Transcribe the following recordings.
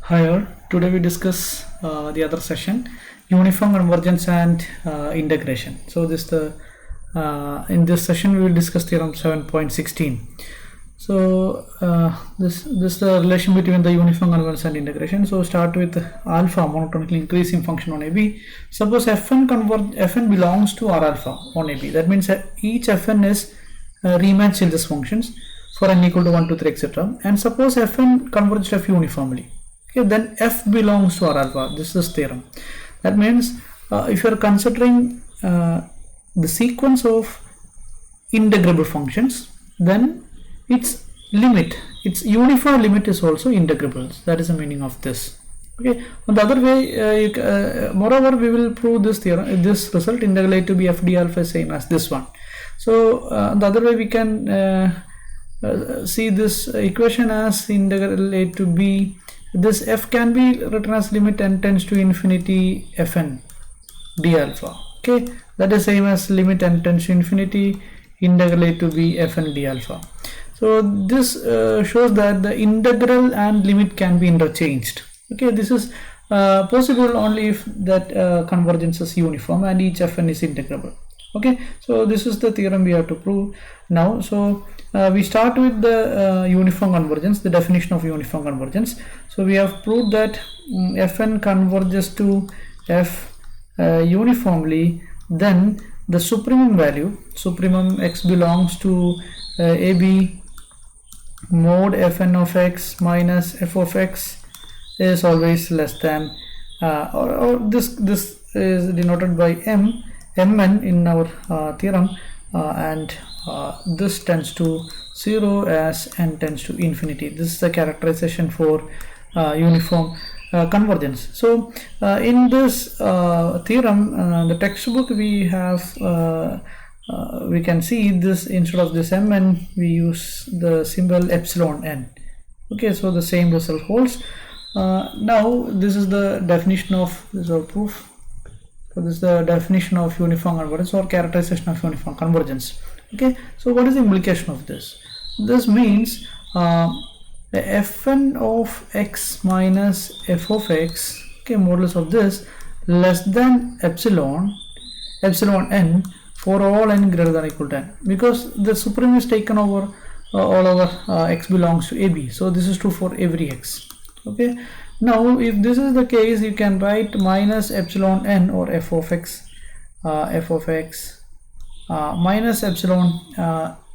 Hi all. Today we discuss the other session, uniform convergence and integration. So in this session we will discuss theorem 7.16. So this is the relation between the uniform convergence and integration. So start with alpha monotonically increasing function on AB. Suppose Fn belongs to R alpha on AB. That means each Fn is Riemann Schiller's functions for n equal to 1, 2, 3, etc. And suppose Fn converges to F uniformly. Okay, then F belongs to R alpha. This is theorem. That means if you are considering the sequence of integrable functions, then its uniform limit is also integrable. That is the meaning of this. Okay. On the other way, moreover, we will prove this theorem. This result integral A to B F d alpha is same as this one. So the other way we can see this equation as integral A to B. This F can be written as limit n tends to infinity Fn d alpha. Okay, that is same as limit n tends to infinity integral A to B Fn d alpha. So this shows that the integral and limit can be interchanged. Okay, this is possible only if that convergence is uniform and each Fn is integrable. Okay, so this is the theorem we have to prove now. So we start with the uniform convergence, the definition of uniform convergence. So we have proved that Fn converges to F uniformly, then the supremum value, supremum x belongs to AB mod Fn of x minus f of x is always less than or this is denoted by mn in our theorem, and this tends to 0 as n tends to infinity. This is the characterization for uniform convergence. So in this theorem, the textbook we have, we can see this instead of this mn we use the symbol epsilon n. Okay, so the same result holds. Now this is the definition of this or proof. So this is the definition of uniform convergence or characterization of uniform convergence. Okay, so what is the implication of this? This means Fn of x minus f of x, okay, modulus of this less than epsilon n for all n greater than or equal to n, because the supreme is taken over all over x belongs to AB. So this is true for every x. Okay, now if this is the case, you can write minus epsilon n or f of x minus epsilon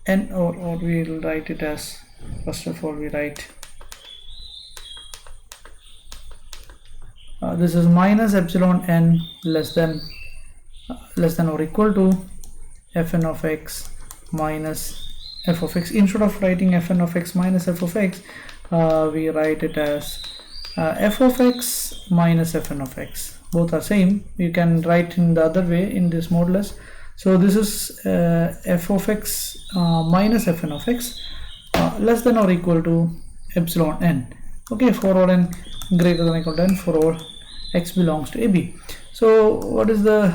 n, or we will write it as, first of all we write this is minus epsilon n less than or equal to Fn of x minus f of x. Instead of writing Fn of x minus f of x, we write it as f of x minus Fn of x. Both are same. You can write in the other way in this modulus. So this is f of x minus Fn of x less than or equal to epsilon n. Okay, for all n greater than or equal to n for all x belongs to AB. So what is the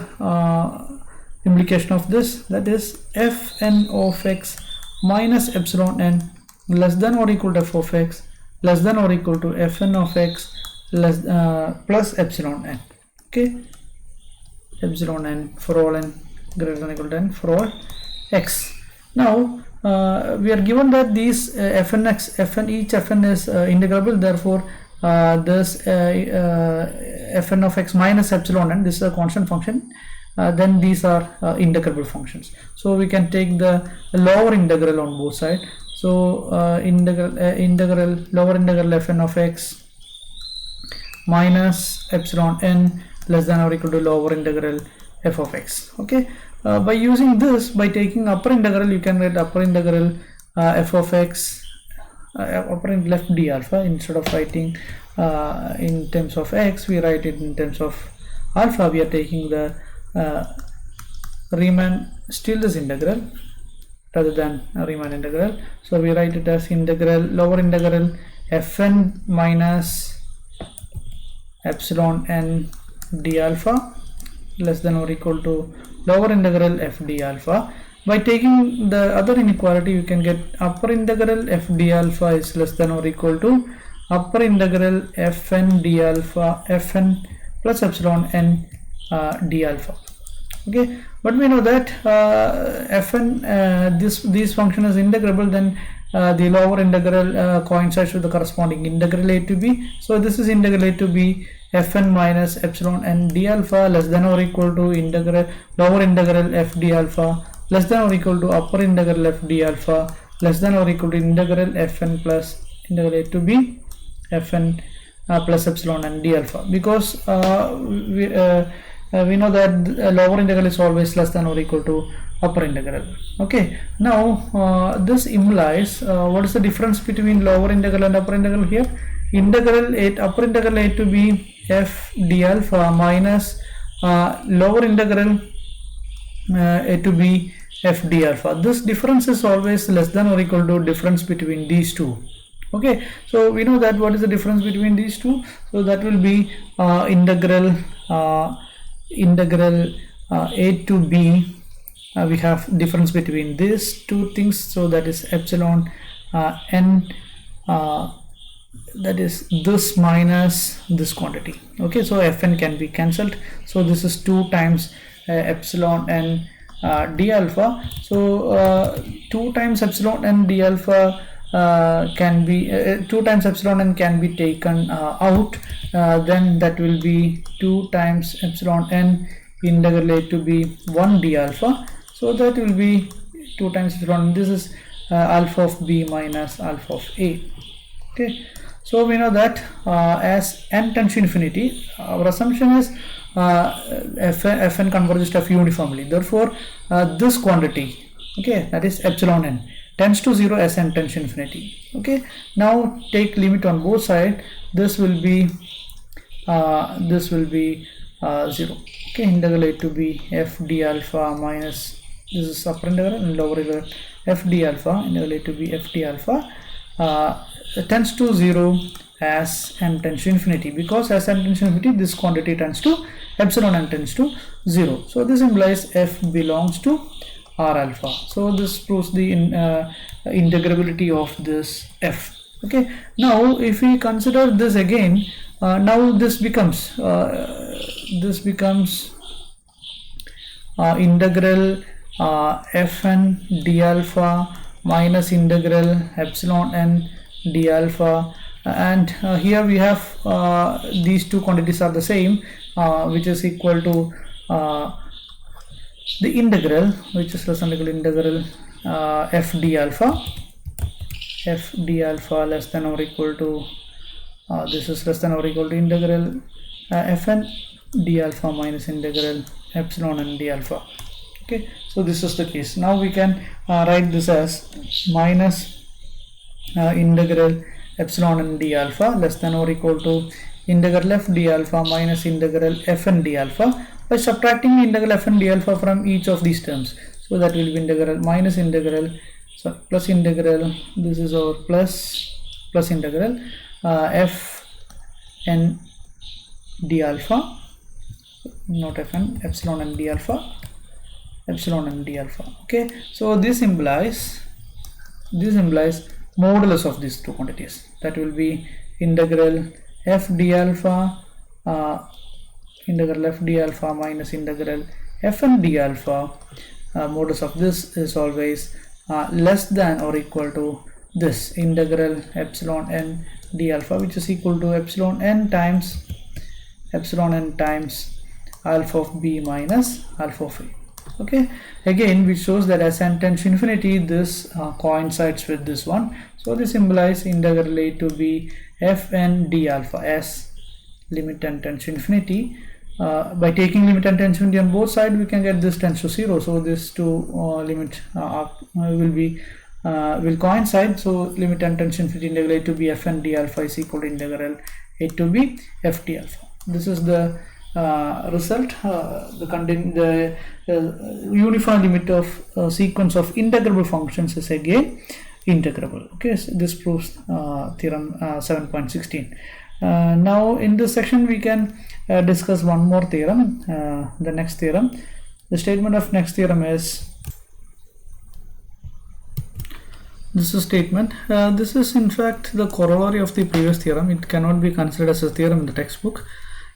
implication of this? That is Fn of x minus epsilon n less than or equal to f of x less than or equal to Fn of x less plus epsilon n. Okay, epsilon n for all n greater than or equal to n for all x. Now we are given that these each Fn is integrable. Therefore this Fn of x minus epsilon n, this is a constant function, then these are integrable functions. So we can take the lower integral on both sides. So lower integral Fn of x minus epsilon n less than or equal to lower integral f of x. Okay, by using this, by taking upper integral, you can write upper integral f of x upper and left d alpha. Instead of writing in terms of x, we write it in terms of alpha. We are taking the Riemann Schiller's integral rather than Riemann integral. So we write it as integral lower integral Fn minus epsilon n d alpha less than or equal to lower integral f d alpha. By taking the other inequality, you can get upper integral f d alpha is less than or equal to upper integral fn d alpha fn plus epsilon n d alpha. Okay, but we know that fn this function is integrable, then the lower integral coincides with the corresponding integral a to b. So this is integral a to b fn minus epsilon n d alpha less than or equal to integral lower integral f d alpha less than or equal to upper integral f d alpha less than or equal to integral fn plus integral a to b fn plus epsilon n d alpha, because we know that lower integral is always less than or equal to upper integral. Okay, now this implies what is the difference between lower integral and upper integral here? Integral upper integral a to b f d alpha minus lower integral a to b f d alpha. This difference is always less than or equal to difference between these two. Okay, so we know that what is the difference between these two? So that will be integral a to b. We have difference between these two things, so that is epsilon n, that is this minus this quantity. Okay, so fn can be cancelled, so this is 2 times epsilon n d alpha. So 2 times epsilon n d alpha can be 2 times epsilon n can be taken out, then that will be 2 times epsilon n integral a to b 1 d alpha. So that will be 2 times epsilon. This is alpha of b minus alpha of a. Okay, so we know that as n tends to infinity, our assumption is fn converges to f uniformly. Therefore this quantity, okay, that is epsilon n, tends to 0 as n tends to infinity. Okay, now take limit on both sides. This will be 0. Okay, integral a to b f d alpha minus, this is upper integral and lower integral f d alpha, integral a to b f d alpha tends to 0 as n tends to infinity, because as n tends to infinity this quantity tends to epsilon n tends to 0. So this implies f belongs to R alpha. So this proves the integrability of this f. Okay, now if we consider this again, now this becomes integral fn d alpha minus integral epsilon n d alpha, and here we have these two quantities are the same, which is equal to the integral, which is less than or equal to integral f d alpha less than or equal to this is less than or equal to integral fn d alpha minus integral epsilon n d alpha. Okay, so this is the case. Now we can write this as minus integral epsilon n d alpha less than or equal to integral f d alpha minus integral fn d alpha, by subtracting integral fn d alpha from each of these terms. So that will be integral minus integral, so plus integral, this is our plus integral f n d alpha, not fn, epsilon n d alpha, epsilon n d alpha. Okay, so this implies modulus of these two quantities, that will be integral f d alpha minus integral fn d alpha. Modulus of this is always less than or equal to this integral epsilon n d alpha, which is equal to epsilon n times alpha of b minus alpha of a. Okay, again which shows that as n tends to infinity this coincides with this one. So this implies integral a to b fn d alpha as limit n tends to infinity. By taking limit n tends to infinity on both sides, we can get this tends to 0. So this two limit will coincide. So limit n tends to infinity integral a to b fn d alpha is equal to integral a to b f d alpha. This is the result. The uniform limit of sequence of integrable functions is again integrable. Okay, so this proves theorem 7.16. Now in this section we can discuss one more theorem, the next theorem. The statement of next theorem is this is a statement. This is in fact the corollary of the previous theorem. It cannot be considered as a theorem in the textbook.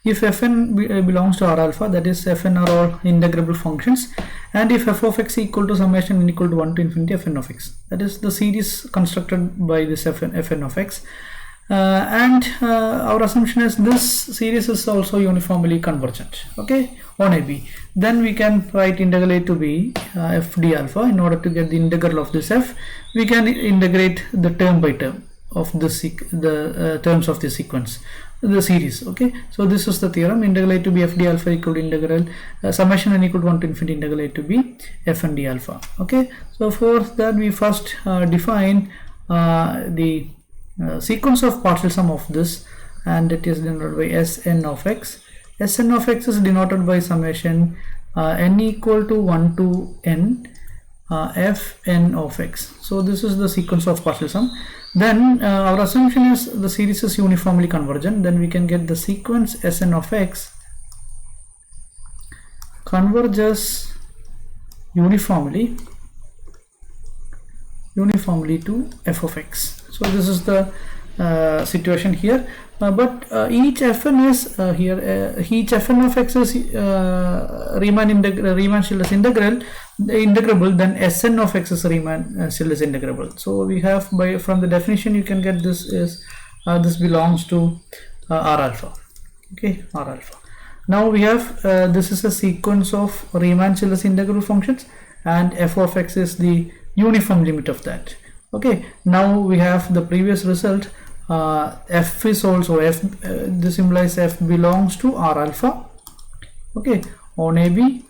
If Fn belongs to R alpha, that is Fn are all integrable functions, and if f of x equal to summation n equal to 1 to infinity Fn of x, that is the series constructed by this Fn of x. Our assumption is this series is also uniformly convergent, okay, on AB. Then we can write integral a to b f d alpha. In order to get the integral of this f, we can integrate the term by term of this terms of the sequence, the series, okay. So this is the theorem, integral a to b f d alpha equal to integral summation n equal to 1 to infinity integral a to b f and d alpha, okay. So for that we first define the sequence of partial sum of this, and it is denoted by Sn of x. Sn of x is denoted by summation n equal to 1 to n Fn of x. So this is the sequence of partial sum. Then our assumption is the series is uniformly convergent. Then we can get the sequence Sn of x converges uniformly to f of x. So this is the situation here, but each Fn is each Fn of x is Riemann-Schiller's integrable, then Sn of x is Riemann-Schiller's integrable. So we have, from the definition you can get this is this belongs to R alpha, okay, R alpha. Now we have this is a sequence of Riemann-Schiller's integrable functions, and f of x is the uniform limit of that, okay. Now we have the previous result, f is also this implies f belongs to R alpha, okay, on AB,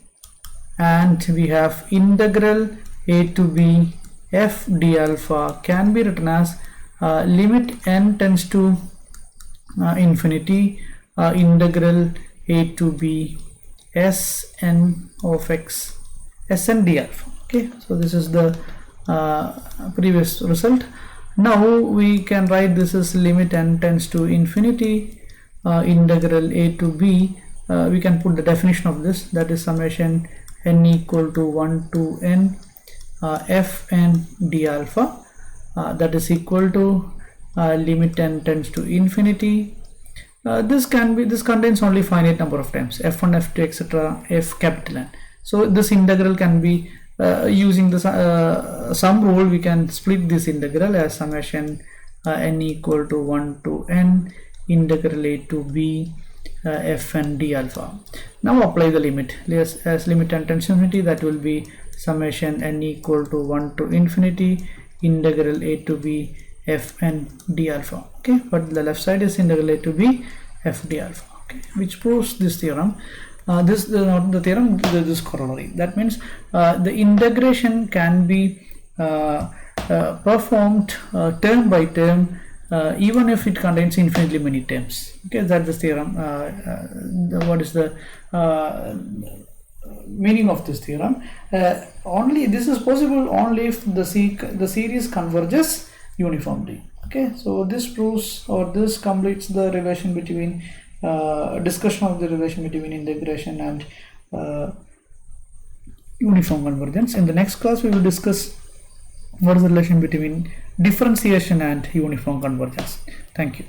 and we have integral a to b f d alpha can be written as limit n tends to infinity integral a to b Sn of x Sn d alpha, okay. So this is the previous result. Now we can write this as limit n tends to infinity integral a to b. We can put the definition of this, that is summation n equal to 1 to n Fn d alpha, that is equal to limit n tends to infinity. This contains only finite number of times, f1, f2, etc., f capital N. So this integral can be using the sum rule. We can split this integral as summation n equal to 1 to n integral a to b Fn d alpha. Now apply the limit as limit n tends to infinity, that will be summation n equal to 1 to infinity integral a to b Fn d alpha, okay. But the left side is integral a to b f d alpha, okay, which proves this theorem. This is not the theorem, this corollary. That means the integration can be performed term by term, even if it contains infinitely many terms, okay. That's the theorem. What is the meaning of this theorem? Only this is possible only if the series converges uniformly, okay. So this proves, or this completes the relation between discussion of the relation between integration and uniform convergence. In the next class we will discuss what is the relation between differentiation and uniform convergence. Thank you.